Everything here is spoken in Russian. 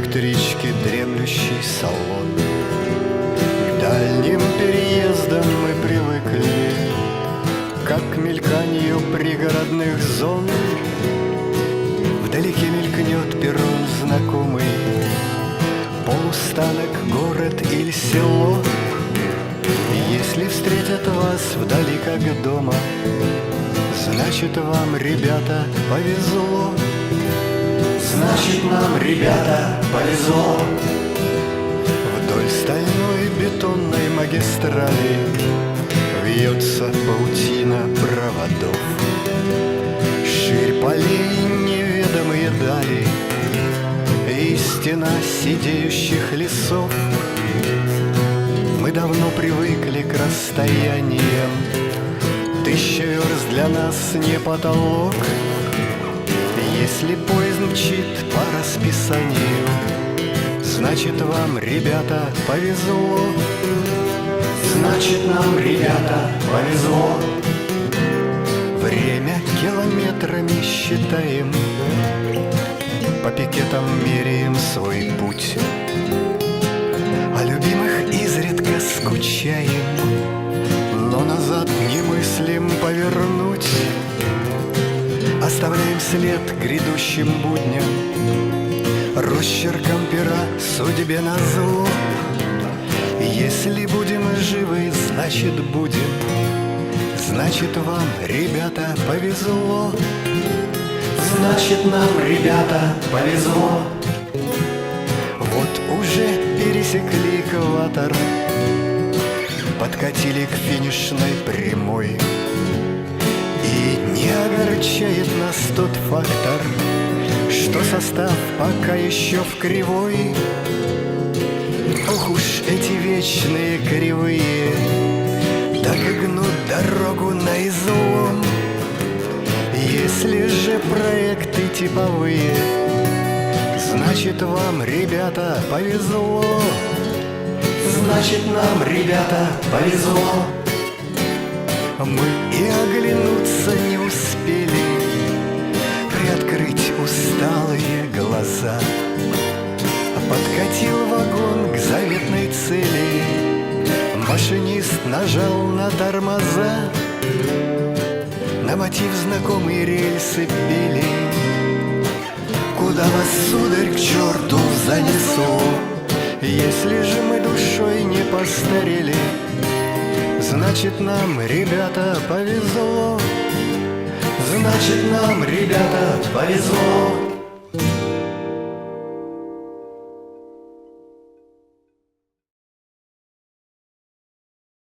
электричке дремлющий салон. К дальним переездам мы привыкли, как к мельканью пригородных зон. Вдалеке мелькнет перрон знакомый, полустанок, город или село. Если встретят вас вдали как дома, значит вам, ребята, повезло. Значит нам, ребята, повезло. Вдоль стальной бетонной магистрали вьется паутина проводов. Ширь полей неведомые дали и стена сидеющих лесов. Мы давно привыкли к расстояниям, 1000 верст для нас не потолок. Если поезд мчит по расписанию, значит вам, ребята, повезло. Значит нам, ребята, повезло. Время километрами считаем, по пикетам меряем свой путь. О любимых изредка скучаем, но назад не мыслим повернуть. Оставляем след грядущим будням, росчерком пера судьбе назло. Если будем живы, значит будем, значит вам, ребята, повезло. Значит нам, ребята, повезло. Вот уже пересекли экватор, подкатили к финишной прямой. И не огорчает нас тот фактор, что состав пока еще в кривой. Ох уж эти вечные кривые, так и гнут дорогу наизлом. Если же проекты типовые, значит вам, ребята, повезло. Значит нам, ребята, повезло. Мы и оглянуться не успели, приоткрыть усталые глаза. Подкатил вагон к заветной цели, машинист нажал на тормоза. На мотив знакомые рельсы пели: куда вас, сударь, к черту занесло? Если же мы душой не постарели, значит нам, ребята, повезло. Значит нам, ребята, повезло.